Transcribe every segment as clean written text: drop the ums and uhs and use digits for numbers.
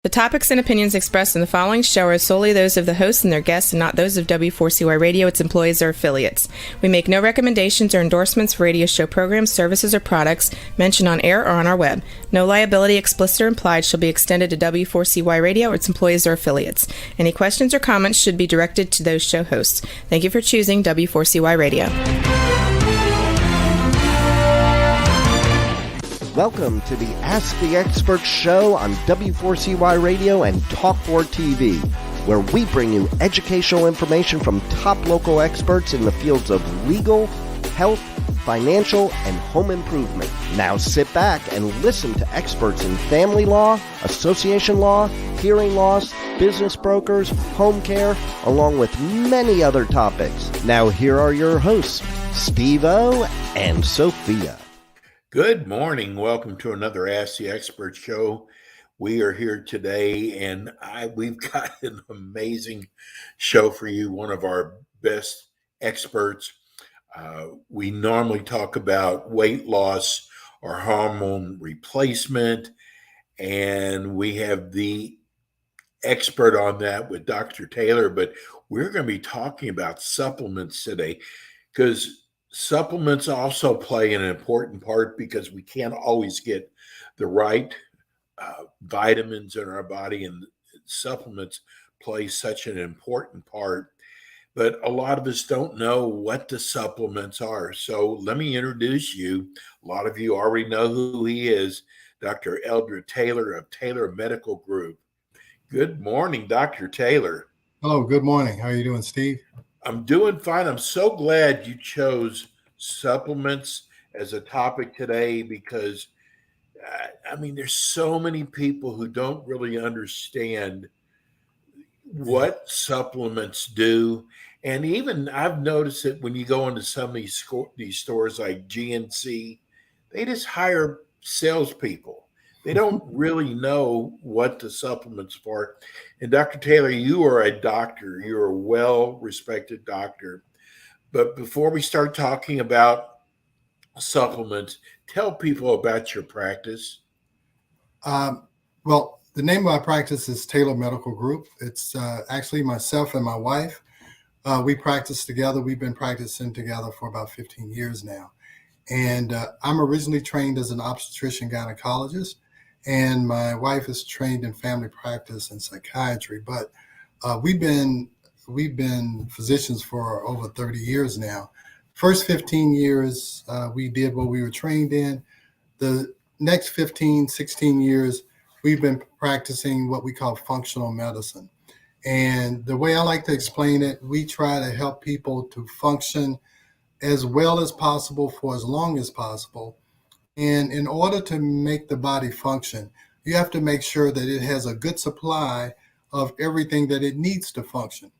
The topics and opinions expressed in the following show are solely those of the hosts and their guests and not those of W4CY Radio, its employees, or affiliates. We make no recommendations or endorsements for radio show programs, services, or products mentioned on air or on our web. No liability, explicit or implied, shall be extended to W4CY Radio or its employees or affiliates. Any questions or comments should be directed to those show hosts. Thank you for choosing W4CY Radio. Welcome to the Ask the Expert show on W4CY Radio and Talk4 TV, where we bring you educational information from top local experts in the fields of legal, health, financial, and home improvement. Now sit back and listen to experts in family law, association law, hearing loss, business brokers, home care, along with many other topics. Now here are your hosts, Steve-O and Sophia. Good morning. Welcome to another Ask the Expert show. We are here today, and we've got an amazing show for you, one of our best experts. We normally talk about weight loss or hormone replacement, and we have the expert on that with Dr. Taylor, but we're going to be talking about supplements today because supplements also play an important part because we can't always get the right vitamins in our body, and supplements play such an important part. But a lot of us don't know what the supplements are. So let me introduce you. A lot of you already know who he is, Dr. Eldred Taylor of Taylor Medical Group. Good morning, Dr. Taylor. Hello, good morning. How are you doing, Steve? I'm doing fine. I'm so glad you chose supplements as a topic today because, there's so many people who don't really understand what supplements do. And even I've noticed that when you go into some of these stores like GNC, they just hire salespeople. They don't really know what the supplements for. And Dr. Taylor, you are a doctor. You're a well-respected doctor. But before we start talking about supplements, tell people about your practice. Well, the name of my practice is Taylor Medical Group. It's actually myself and my wife. We practice together. We've been practicing together for about 15 years now. And I'm originally trained as an obstetrician gynecologist, and my wife is trained in family practice and psychiatry. But we've been physicians for over 30 years now. First 15 years, we did what we were trained in. The next 15, 16 years, we've been practicing what we call functional medicine. And the way I like to explain it, we try to help people to function as well as possible for as long as possible. And in order to make the body function, you have to make sure that it has a good supply of everything that it needs to function.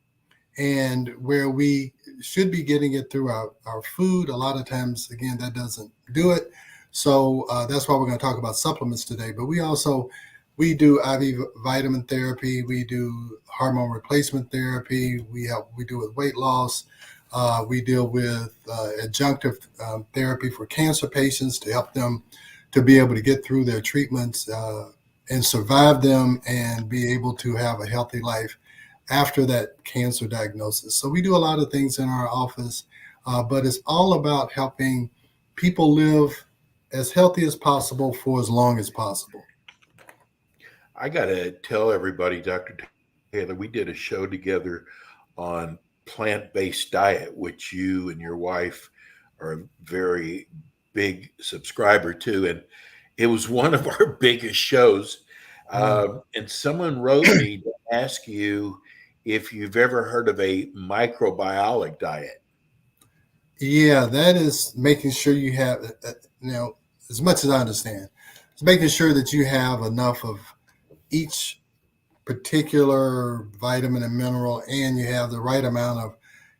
And where we should be getting it through our food, a lot of times, again, that doesn't do it. So that's why we're going to talk about supplements today. But we do IV vitamin therapy. We do hormone replacement therapy. We do with weight loss. We deal with adjunctive therapy for cancer patients to help them to be able to get through their treatments and survive them and be able to have a healthy life after that cancer diagnosis. So we do a lot of things in our office, but it's all about helping people live as healthy as possible for as long as possible. I got to tell everybody, Dr. Taylor, we did a show together on plant-based diet, which you and your wife are a very big subscriber to. And it was one of our biggest shows. And someone wrote me to ask you if you've ever heard of a microbiotic diet. Yeah, that is making sure you have, as much as I understand, it's making sure that you have enough of each particular vitamin and mineral, and you have the right amount of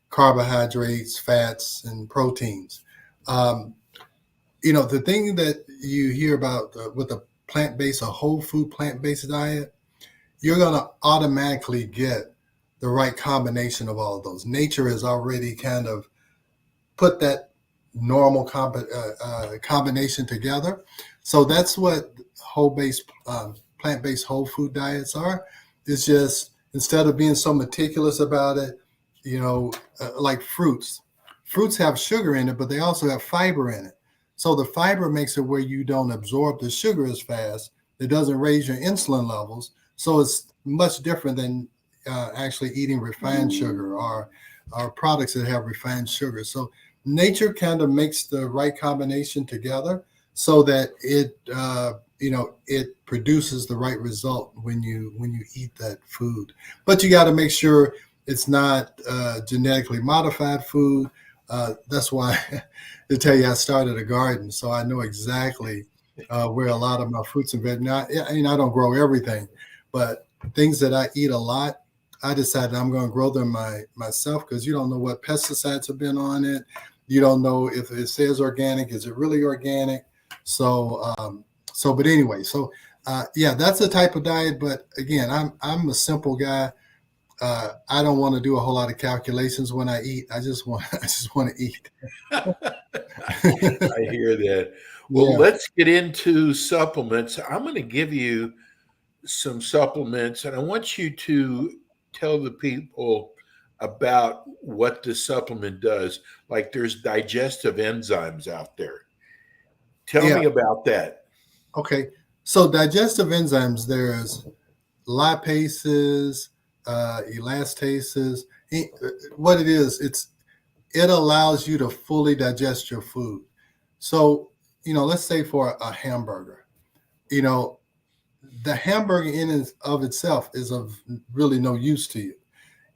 carbohydrates, fats, and proteins. The thing that you hear about with a plant-based, a whole food plant-based diet, you're going to automatically get the right combination of all of those. Nature has already kind of put that normal combination together. So that's what whole-based plant-based whole food diets are. It's just, instead of being so meticulous about it, like fruits. Fruits have sugar in it, but they also have fiber in it. So the fiber makes it where you don't absorb the sugar as fast. It doesn't raise your insulin levels. So it's much different than actually eating refined sugar or products that have refined sugar. So nature kind of makes the right combination together so that it it produces the right result when you eat that food. But you got to make sure it's not genetically modified food. That's why to tell you, I started a garden, so I know exactly where a lot of my fruits and veg. Now, I don't grow everything, but things that I eat a lot, I decided I'm going to grow them myself, because you don't know what pesticides have been on it. You don't know if it says organic, is it really organic? So, but anyway, that's the type of diet. But again, I'm a simple guy. I don't want to do a whole lot of calculations when I eat. I just want to eat. I hear that. Well, Yeah. let's get into supplements. I'm going to give you some supplements, and I want you to tell the people about what the supplement does. Like, there's digestive enzymes out there. Tell Yeah. me about that. Okay. So digestive enzymes, there's lipases, elastases. What it is, it allows you to fully digest your food. So, let's say for a hamburger, the hamburger in and of itself is of really no use to you.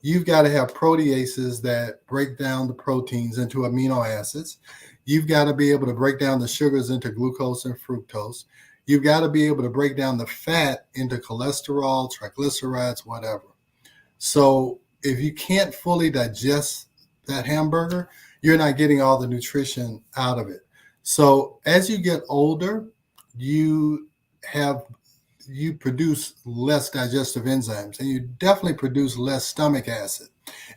You've got to have proteases that break down the proteins into amino acids. You've got to be able to break down the sugars into glucose and fructose. You've got to be able to break down the fat into cholesterol, triglycerides, whatever. So if you can't fully digest that hamburger, you're not getting all the nutrition out of it. So as you get older, you produce less digestive enzymes, and you definitely produce less stomach acid.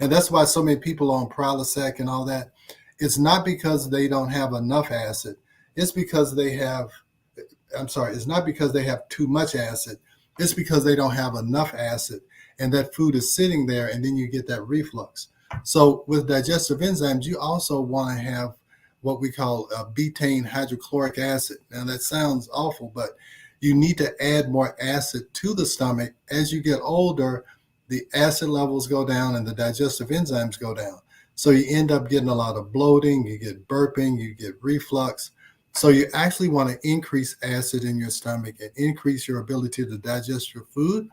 And that's why so many people on Prilosec and all that, it's not because they don't have enough acid. It's because it's not because they have too much acid. It's because they don't have enough acid, and that food is sitting there, and then you get that reflux. So with digestive enzymes, you also want to have what we call betaine hydrochloric acid. Now that sounds awful, but you need to add more acid to the stomach. As you get older, the acid levels go down and the digestive enzymes go down. So you end up getting a lot of bloating, you get burping, you get reflux. So you actually want to increase acid in your stomach and increase your ability to digest your food.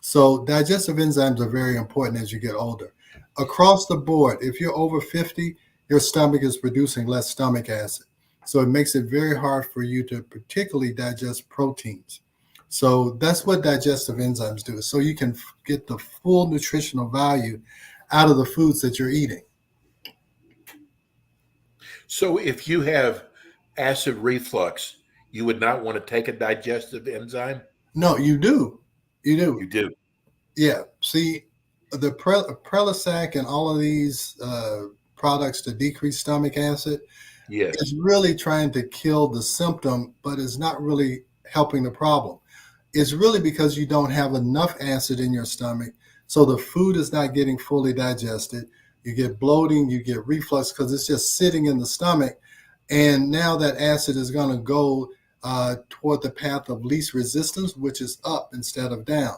So digestive enzymes are very important as you get older. Across the board, if you're over 50, your stomach is producing less stomach acid. So it makes it very hard for you to particularly digest proteins. So that's what digestive enzymes do. So you can get the full nutritional value out of the foods that you're eating. So if you have acid reflux, you would not want to take a digestive enzyme? No, you do. You do. Yeah. See, the Prilosec and all of these products to decrease stomach acid, Yes. it's really trying to kill the symptom, but it's not really helping the problem. It's really because you don't have enough acid in your stomach, so the food is not getting fully digested. You get bloating, you get reflux because it's just sitting in the stomach, and now that acid is going to go toward the path of least resistance, which is up instead of down.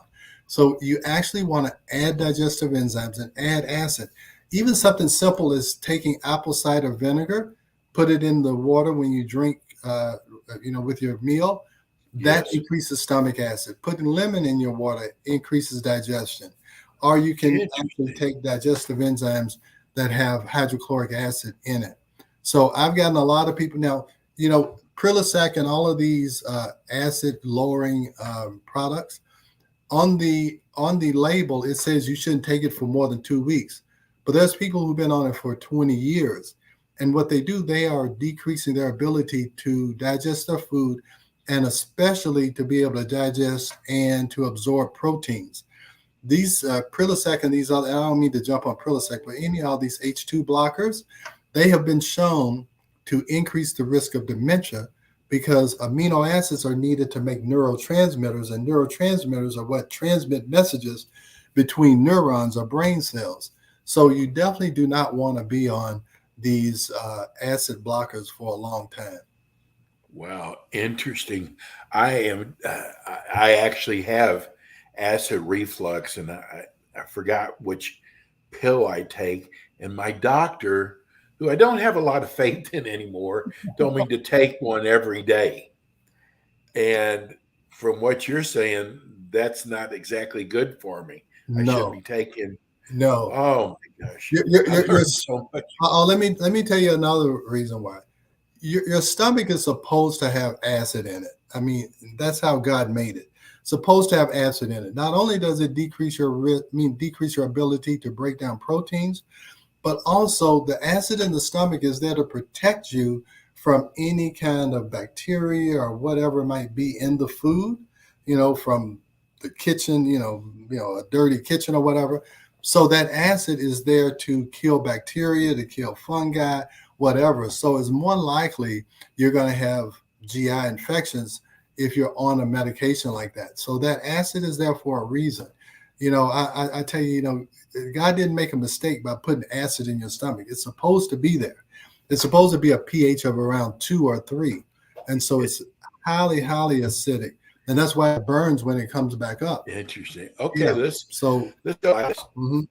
So you actually want to add digestive enzymes and add acid. Even something simple as taking apple cider vinegar, put it in the water when you drink, with your meal. That Yes. increases stomach acid. Putting lemon in your water increases digestion. Or you can actually take digestive enzymes that have hydrochloric acid in it. So I've gotten a lot of people now, Prilosec and all of these acid lowering products, on the label, it says you shouldn't take it for more than 2 weeks. But there's people who've been on it for 20 years. And what they do, they are decreasing their ability to digest their food, and especially to be able to digest and to absorb proteins. These Prilosec and these other, I don't mean to jump on Prilosec, but any of these H2 blockers, they have been shown to increase the risk of dementia because amino acids are needed to make neurotransmitters, and neurotransmitters are what transmit messages between neurons or brain cells. So you definitely do not want to be on these acid blockers for a long time. Wow, interesting. I actually have acid reflux, and I forgot which pill I take. And my doctor, who I don't have a lot of faith in anymore, told me to take one every day. And from what you're saying, that's not exactly good for me. I shouldn't be taking. No. Oh my gosh! You're so much. let me tell you another reason why. Your stomach is supposed to have acid in it. I mean, that's how God made it. Supposed to have acid in it. Not only does it decrease your ability to break down proteins, but also the acid in the stomach is there to protect you from any kind of bacteria or whatever might be in the food, from the kitchen, a dirty kitchen or whatever. So that acid is there to kill bacteria, to kill fungi, whatever. So it's more likely you're going to have GI infections if you're on a medication like that. So that acid is there for a reason. I tell you, God didn't make a mistake by putting acid in your stomach. It's supposed to be there. It's supposed to be a pH of around 2 or 3. And so it's highly, highly acidic. And that's why it burns when it comes back up. Interesting. Okay, Yeah. let's So, go. mhm.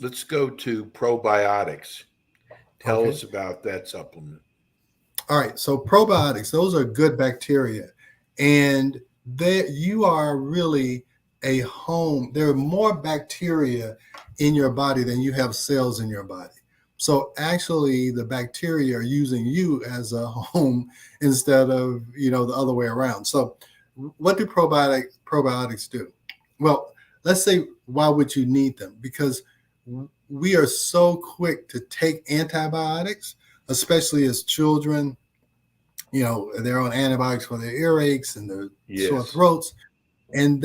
Let's go to probiotics. Tell Okay. us about that supplement. All right. So probiotics, those are good bacteria. And you are really a home. There are more bacteria in your body than you have cells in your body. So actually the bacteria are using you as a home instead of, the other way around. So what do probiotics do? Well, let's say, why would you need them? Because we are so quick to take antibiotics, especially as children. They're on antibiotics for their earaches and their sore throats. And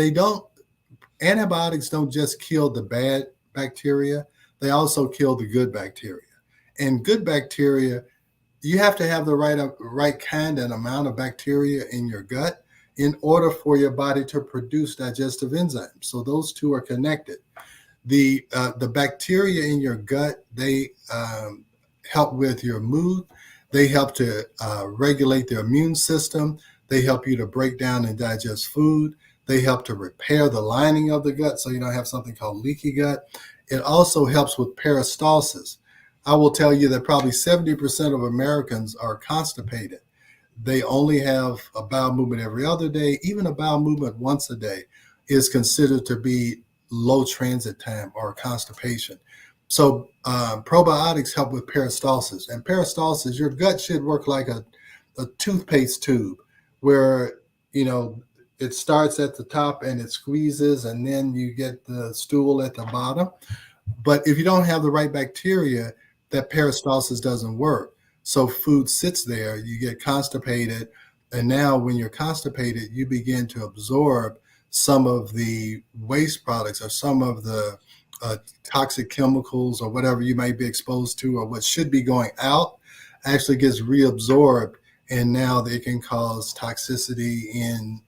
antibiotics don't just kill the bad bacteria, they also kill the good bacteria. And good bacteria, you have to have the right kind and amount of bacteria in your gut in order for your body to produce digestive enzymes. So those two are connected. The bacteria in your gut, they help with your mood. They help to regulate the immune system. They help you to break down and digest food. They help to repair the lining of the gut so you don't have something called leaky gut. It also helps with peristalsis. I will tell you that probably 70% of Americans are constipated. They only have a bowel movement every other day. Even a bowel movement once a day is considered to be low transit time or constipation. So probiotics help with peristalsis. And peristalsis, your gut should work like a toothpaste tube where, it starts at the top and it squeezes and then you get the stool at the bottom. But if you don't have the right bacteria, that peristalsis doesn't work. So food sits there, you get constipated. And now when you're constipated, you begin to absorb some of the waste products or some of the toxic chemicals or whatever you might be exposed to, or what should be going out actually gets reabsorbed, and now they can cause toxicity in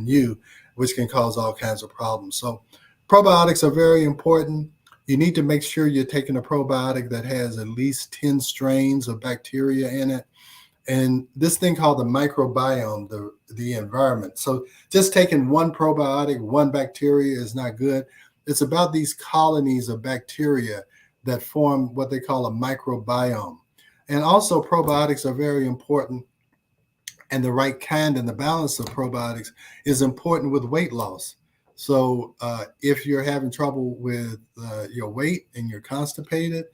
you, which can cause all kinds of problems. So probiotics are very important. You need to make sure you're taking a probiotic that has at least 10 strains of bacteria in it. And this thing called the microbiome, the environment. So just taking one probiotic, one bacteria is not good. It's about these colonies of bacteria that form what they call a microbiome. And also probiotics are very important, and the right kind and the balance of probiotics is important with weight loss. So if you're having trouble with your weight and you're constipated,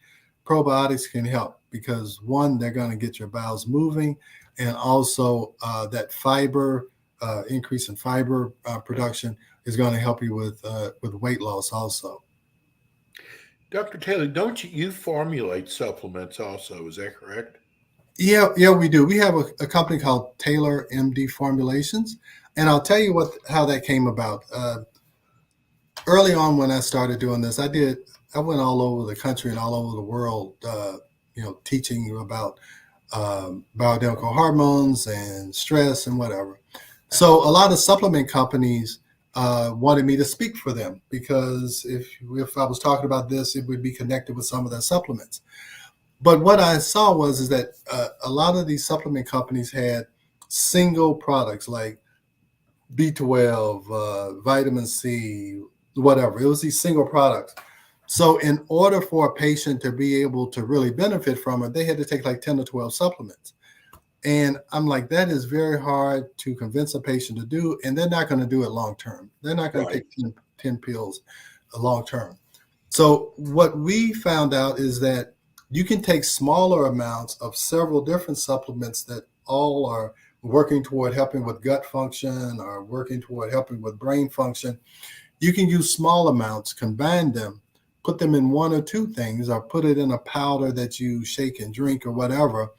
probiotics can help because, one, they're going to get your bowels moving, and also that fiber, increase in fiber production is going to help you with weight loss also. Dr. Taylor, don't you formulate supplements also? Is that correct? Yeah, we do. We have a company called Taylor MD Formulations, and I'll tell you how that came about. Early on when I started doing this, I went all over the country and all over the world, teaching you about bioidentical hormones and stress and whatever. So a lot of supplement companies wanted me to speak for them because if I was talking about this, it would be connected with some of their supplements. But what I saw is that a lot of these supplement companies had single products like B12, vitamin C, whatever. It was these single products. So in order for a patient to be able to really benefit from it, they had to take like 10 to 12 supplements. And I'm like, that is very hard to convince a patient to do, and they're not going to do it long term. They're not going to take 10 pills long term. So what we found out is that you can take smaller amounts of several different supplements that all are working toward helping with gut function or working toward helping with brain function. You can use small amounts, combine them, put them in one or two things, or put it in a powder that you shake and drink or whatever.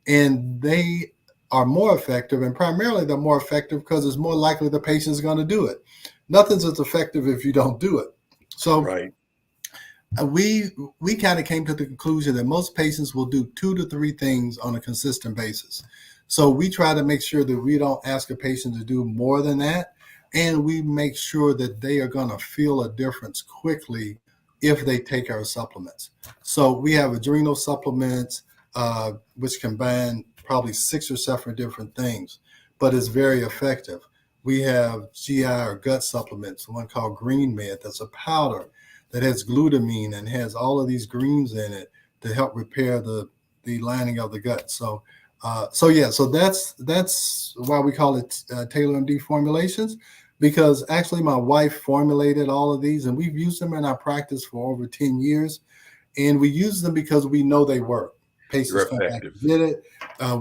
And they are more effective, and primarily they're more effective because it's more likely the patient's going to do it. Nothing's as effective if you don't do it. So we kind of came to the conclusion that most patients will do 2 to 3 things on a consistent basis. So we try to make sure that we don't ask a patient to do more than that, and we make sure that they are going to feel a difference quickly if they take our supplements. So we have adrenal supplements, which combine probably 6 or 7 different things, but it's very effective. We have GI or gut supplements, one called Green Med, that's a powder that has glutamine and has all of these greens in it to help repair the lining of the gut. So that's why we call it Taylor MD formulations, because actually my wife formulated all of these, and we've used them in our practice for over 10 years, and we use them because we know they work. Patients come back and get it.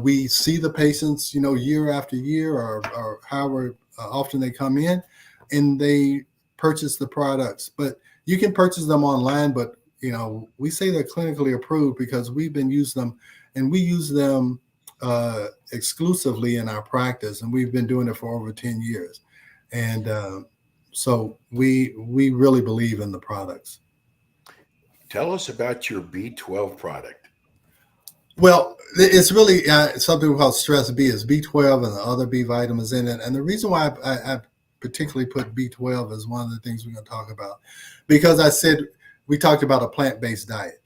We see the patients, year after year, or however often they come in, and they purchase the products. But you can purchase them online, but we say they're clinically approved because we've been using them, and we use them exclusively in our practice, and we've been doing it for over 10 years. And so we really believe in the products. Tell us about your B12 product. Well, it's really something called Stress B. It's B12 and the other B vitamins in it. And the reason why I particularly put B12 as one of the things we're going to talk about, because we talked about a plant-based diet.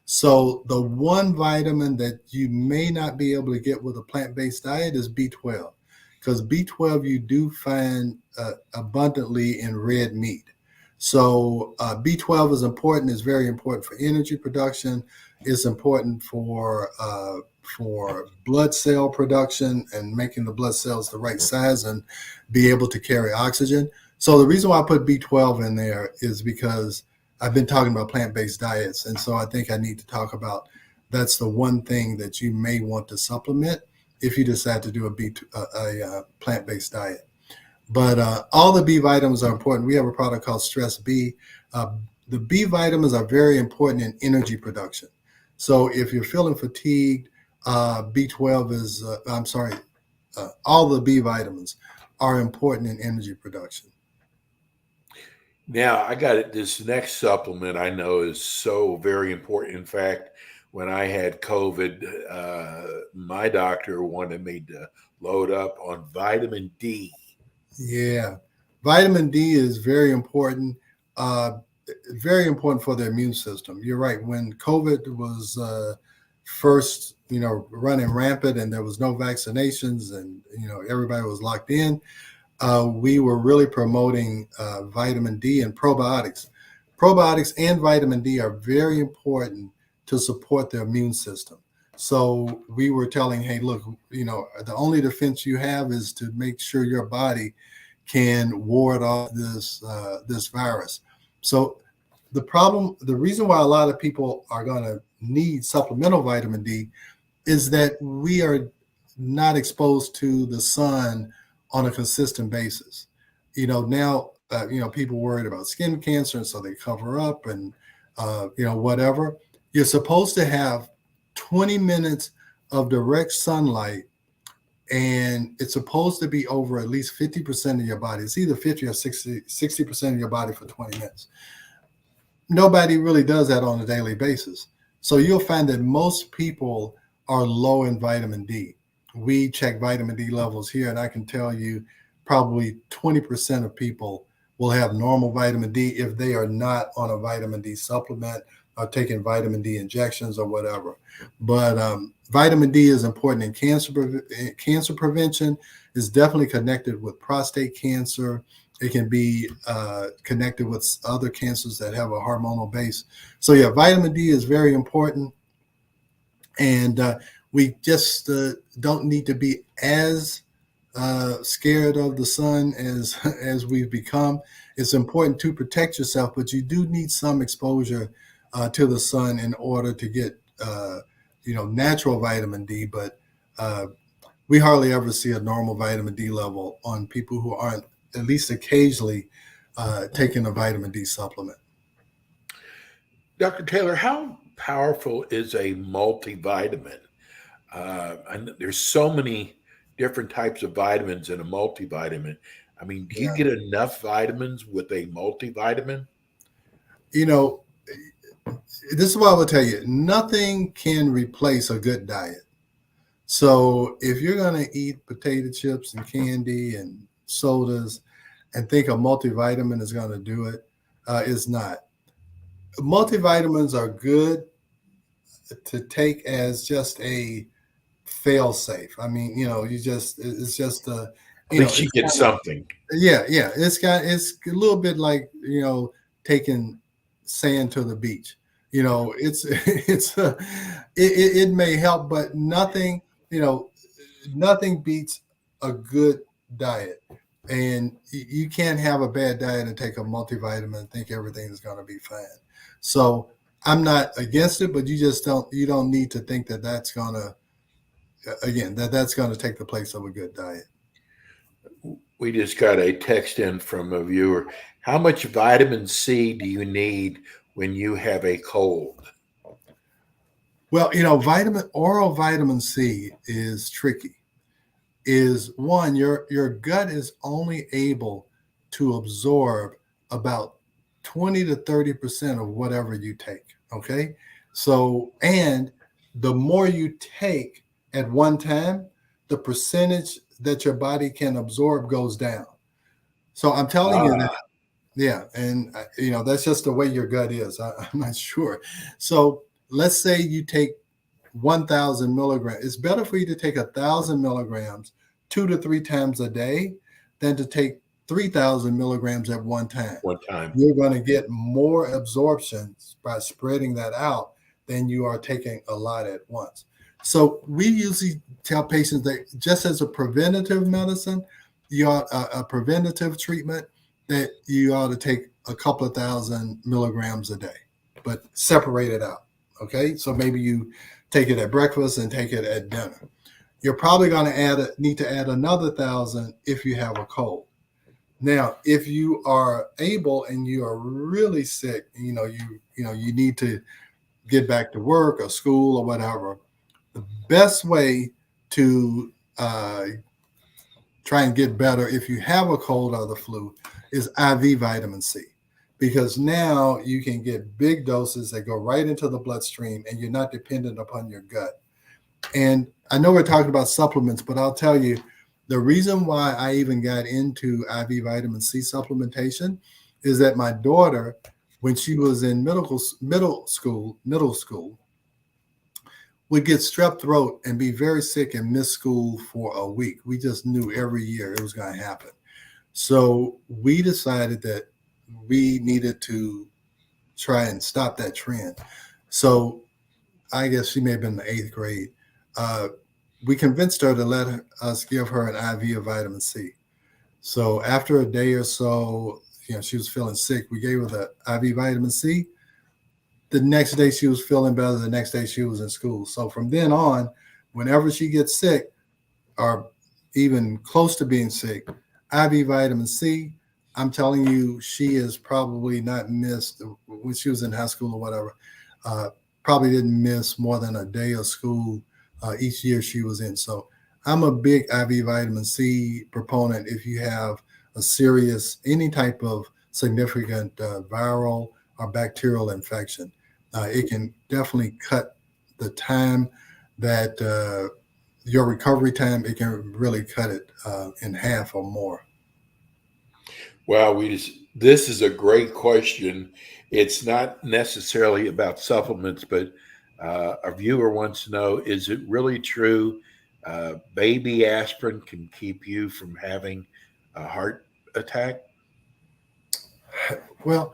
So the one vitamin that you may not be able to get with a plant-based diet is B12, because B12 you do find abundantly in red meat. So B12 is important. It's very important for energy production. It's important for blood cell production and making the blood cells the right size and be able to carry oxygen. So the reason why I put B12 in there is because I've been talking about plant-based diets. And so I think I need to talk about that's the one thing that you may want to supplement if you decide to do a plant-based diet. But all the B vitamins are important. We have a product called Stress B. The B vitamins are very important in energy production. So if you're feeling fatigued, B12 is, all the B vitamins are important in energy production. Now, I got it. This next supplement I know is so very important. In fact, when I had COVID, my doctor wanted me to load up on vitamin D. Yeah, vitamin D is very important for the immune system. You're right. When COVID was first, running rampant and there was no vaccinations and, everybody was locked in, we were really promoting vitamin D and probiotics. Probiotics and vitamin D are very important to support the immune system. So we were telling, hey, look, the only defense you have is to make sure your body can ward off this virus. So the reason why a lot of people are going to need supplemental vitamin D is that we are not exposed to the sun on a consistent basis. Now, people worried about skin cancer, and so they cover up and, whatever. You're supposed to have 20 minutes of direct sunlight, and it's supposed to be over at least 50% of your body. It's either 50 or 60% of your body for 20 minutes. Nobody really does that on a daily basis. So you'll find that most people are low in vitamin D. We check vitamin D levels here, and I can tell you probably 20% of people will have normal vitamin D if they are not on a vitamin D supplement or taking vitamin D injections or whatever. But vitamin D is important in cancer prevention. It's definitely connected with prostate cancer. It can be connected with other cancers that have a hormonal base. So yeah, vitamin D is very important. And we just don't need to be as scared of the sun as we've become. It's important to protect yourself, but you do need some exposure to the sun in order to get natural vitamin D. But we hardly ever see a normal vitamin D level on people who aren't at least occasionally taking a vitamin D supplement. Dr. Taylor, how powerful is a multivitamin? And there's so many different types of vitamins in a multivitamin. I mean, do you get enough vitamins with a multivitamin? This is what I will tell you. Nothing can replace a good diet. So if you're going to eat potato chips and candy and sodas and think a multivitamin is going to do it, it's not. Multivitamins are good to take as just a fail safe. I mean, it's just at least you get something. Yeah. It's a little bit like, taking sand to the beach. It may help, but nothing beats a good diet. And you can't have a bad diet and take a multivitamin and think everything is going to be fine. So I'm not against it, but you don't need to think that that's going to, that's going to take the place of a good diet. We just got a text in from a viewer. How much vitamin C do you need when you have a cold? Well, oral vitamin C is tricky. Is one, your gut is only able to absorb about 20 to 30% of whatever you take. Okay. So, and the more you take at one time, the percentage that your body can absorb goes down. So I'm telling you that. Yeah. And, that's just the way your gut is. I'm not sure. So let's say you take 1,000 milligrams. It's better for you to take 1,000 milligrams 2 to 3 times a day than to take 3,000 milligrams at one time. You're going to get more absorption by spreading that out than you are taking a lot at once. So we usually tell patients that just as a preventative medicine, a preventative treatment, that you ought to take a couple of thousand milligrams a day, but separate it out. Okay. So maybe you take it at breakfast and take it at dinner. You're probably going to need to add another 1,000 if you have a cold. Now, if you are able and you are really sick, you need to get back to work or school or whatever, the best way to try and get better if you have a cold or the flu is IV vitamin C, because now you can get big doses that go right into the bloodstream and you're not dependent upon your gut. And I know we're talking about supplements, but I'll tell you, the reason why I even got into IV vitamin C supplementation is that my daughter, when she was in middle school, would get strep throat and be very sick and miss school for a week. We just knew every year it was going to happen. So we decided that we needed to try and stop that trend. So I guess she may have been in the 8th grade. We convinced her to let us give her an IV of vitamin C. So after a day or so, she was feeling sick. We gave her the IV vitamin C. The next day she was feeling better. The next day she was in school. So from then on, whenever she gets sick or even close to being sick, IV vitamin C, I'm telling you, she has probably not missed, when she was in high school or whatever, probably didn't miss more than a day of school each year she was in. So I'm a big IV vitamin C proponent if you have a serious, any type of significant viral or bacterial infection. It can definitely cut the time that your recovery time. It can really cut it in half or more. Wow, this is a great question. It's not necessarily about supplements, but a viewer wants to know: is it really true baby aspirin can keep you from having a heart attack? Well,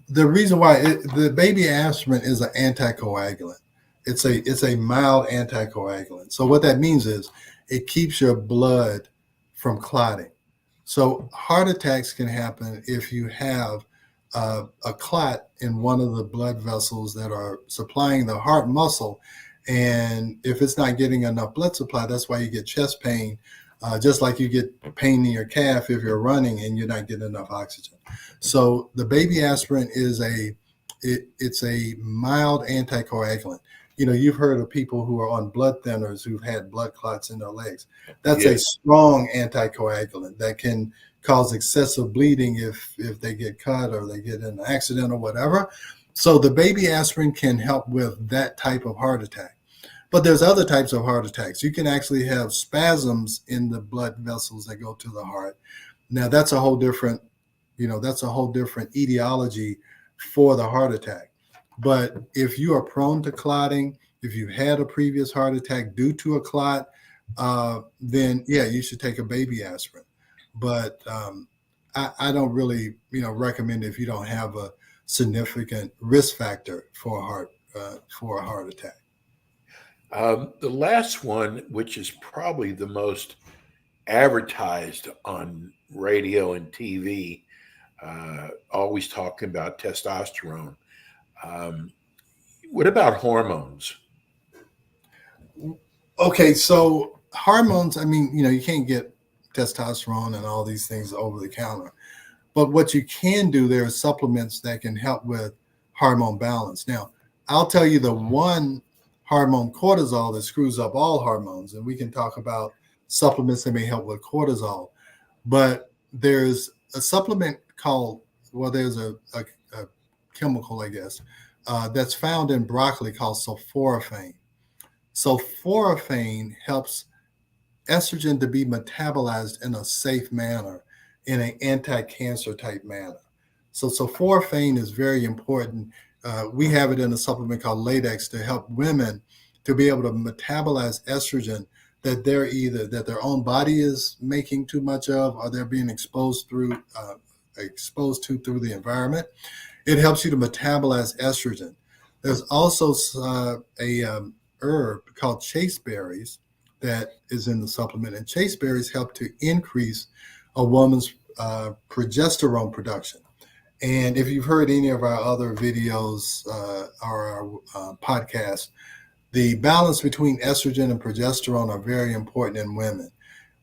the reason why the baby aspirin is an anticoagulant. It's a mild anticoagulant. So what that means is it keeps your blood from clotting. So heart attacks can happen if you have a clot in one of the blood vessels that are supplying the heart muscle. And if it's not getting enough blood supply, that's why you get chest pain, just like you get pain in your calf if you're running and you're not getting enough oxygen. So the baby aspirin it's a mild anticoagulant. You've heard of people who are on blood thinners who've had blood clots in their legs. That's a strong anticoagulant that can cause excessive bleeding if they get cut or they get in an accident or whatever. So the baby aspirin can help with that type of heart attack. But there's other types of heart attacks. You can actually have spasms in the blood vessels that go to the heart. Now that's a whole different etiology for the heart attack. But if you are prone to clotting, if you've had a previous heart attack due to a clot, then yeah, you should take a baby aspirin. But I don't really, recommend if you don't have a significant risk factor for a heart attack. The last one, which is probably the most advertised on radio and TV, always talking about testosterone. What about hormones? Okay, so hormones, you can't get testosterone and all these things over the counter. But what you can do, there are supplements that can help with hormone balance. Now, I'll tell you the one hormone, cortisol, that screws up all hormones. And we can talk about supplements that may help with cortisol. But there's a supplement there's a chemical, I guess, that's found in broccoli called sulforaphane. Sulforaphane helps estrogen to be metabolized in a safe manner, in an anti-cancer type manner. So sulforaphane is very important. We have it in a supplement called Latex to help women to be able to metabolize estrogen that their own body is making too much of, or they're being exposed to through the environment. It helps you to metabolize estrogen. There's also a herb called chasteberries that is in the supplement, and chasteberries help to increase a woman's progesterone production. And if you've heard any of our other videos or our podcasts, the balance between estrogen and progesterone are very important in women,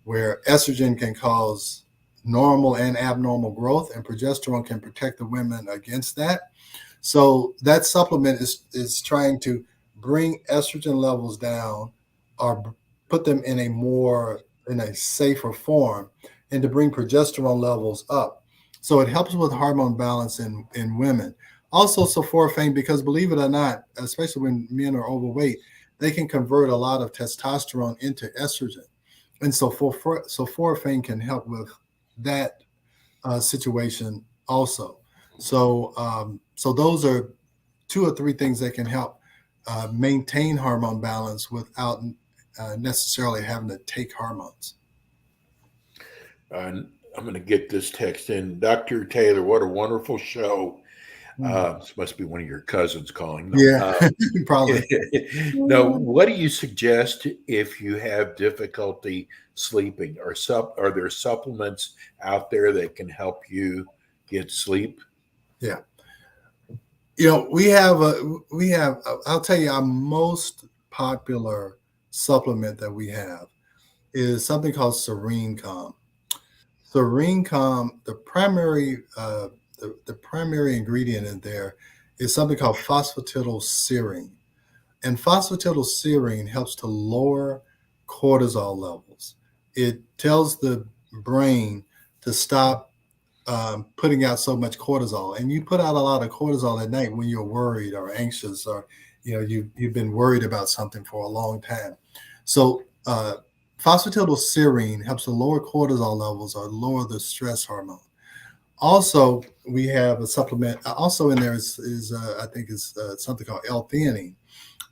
where estrogen can cause normal and abnormal growth, and progesterone can protect the women against that. So that supplement is trying to bring estrogen levels down or put them in a safer form, and to bring progesterone levels up. So it helps with hormone balance in women. Also sulforaphane, because believe it or not, especially when men are overweight, they can convert a lot of testosterone into estrogen. And so sulforaphane can help with that situation also. So those are two or three things that can help maintain hormone balance without necessarily having to take hormones. I'm going to get this text in. Dr. Taylor, what a wonderful show. This must be one of your cousins calling. No, yeah, probably. No, what do you suggest if you have difficulty sleeping? Are there supplements out there that can help you get sleep? Yeah. We have, I'll tell you, our most popular supplement that we have is something called Serene Calm. Serene Calm, the primary ingredient in there is something called phosphatidylserine. And phosphatidylserine helps to lower cortisol levels. It tells the brain to stop putting out so much cortisol. And you put out a lot of cortisol at night when you're worried or anxious, or you've been worried about something for a long time. So phosphatidylserine helps to lower cortisol levels or lower the stress hormone. Also, we have a supplement. Also in there is I think is something called L-theanine.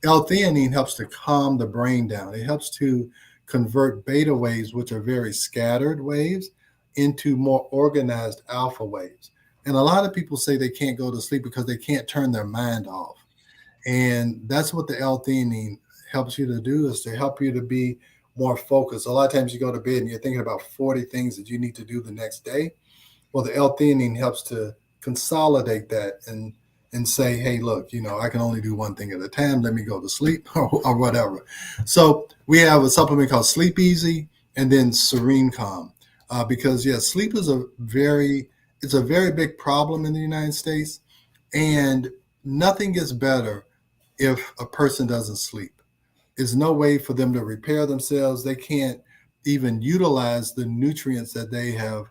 L-theanine helps to calm the brain down. It helps to convert beta waves, which are very scattered waves, into more organized alpha waves. And a lot of people say they can't go to sleep because they can't turn their mind off. And that's what the L-theanine helps you to do, is to help you to be more focused. A lot of times you go to bed and you're thinking about 40 things that you need to do the next day. Well, the L-theanine helps to consolidate that and say, hey, look, I can only do one thing at a time. Let me go to sleep or whatever. So we have a supplement called Sleep Easy and then Serene Calm. Because sleep is a very big problem in the United States, and nothing gets better if a person doesn't sleep. There's no way for them to repair themselves. They can't even utilize the nutrients that they have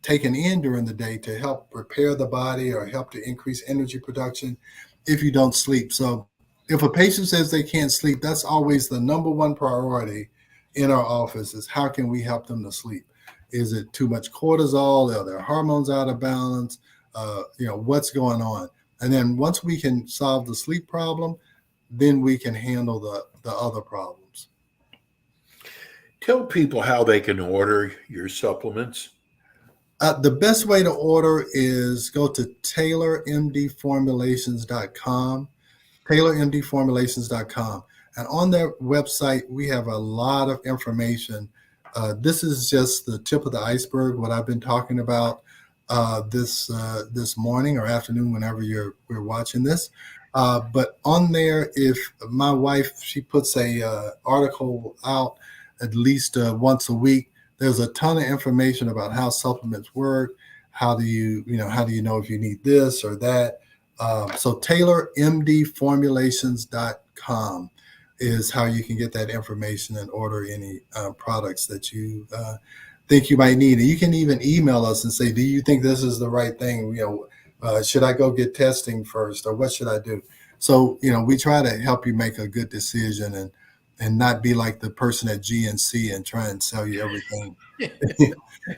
taken in during the day to help repair the body or help to increase energy production if you don't sleep. So if a patient says they can't sleep, that's always the number one priority in our office, is how can we help them to sleep? Is it too much cortisol? Are their hormones out of balance? What's going on? And then once we can solve the sleep problem, then we can handle the other problems. Tell people how they can order your supplements. The best way to order is go to TaylorMDFormulations.com, TaylorMDFormulations.com. And on their website, we have a lot of information. This is just the tip of the iceberg, what I've been talking about this morning or afternoon, whenever we're watching this. But on there, if my wife, she puts a article out at least once a week. There's a ton of information about how supplements work. How do you know if you need this or that? So TaylorMDFormulations.com is how you can get that information and order any products that you think you might need. And you can even email us and say, do you think this is the right thing? Should I go get testing first, or what should I do? So, we try to help you make a good decision and not be like the person at GNC and try and sell you everything.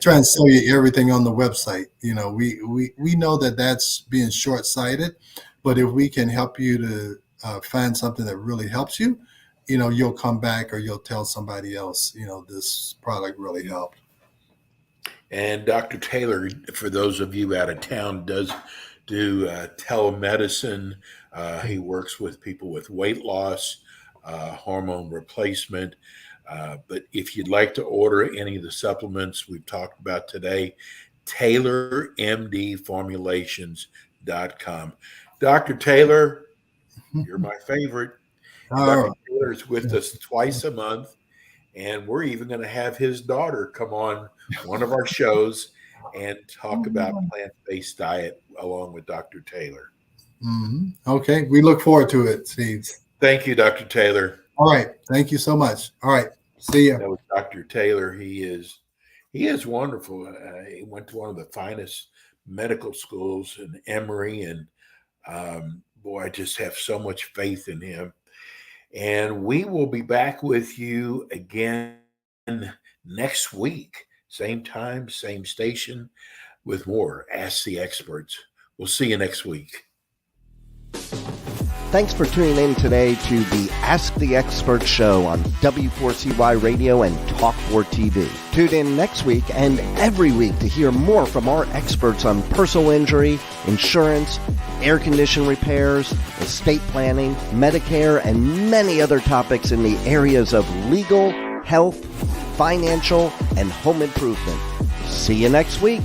Try and sell you everything on the website. We know that that's being short-sighted, but if we can help you to find something that really helps you, you'll come back or you'll tell somebody else, this product really helped. And Dr. Taylor, for those of you out of town, does do telemedicine. He works with people with weight loss, hormone replacement. But if you'd like to order any of the supplements we've talked about today, TaylorMDFormulations.com. Dr. Taylor, you're my favorite. Dr. Taylor is with us twice a month, and we're even going to have his daughter come on one of our shows and talk about plant-based diet along with Dr. Taylor. Mm-hmm. Okay. We look forward to it, Steve. Thank you, Dr. Taylor. All right. Thank you so much. All right. See you. That was Dr. Taylor. He is wonderful. He went to one of the finest medical schools in Emory, and boy, I just have so much faith in him. And we will be back with you again next week, same time, same station, with more Ask the Experts. We'll see you next week. Thanks for tuning in today to the Ask the Expert show on W4CY Radio and Talk4 TV. Tune in next week and every week to hear more from our experts on personal injury, insurance, air condition repairs, estate planning, Medicare, and many other topics in the areas of legal, health, financial, and home improvement. See you next week.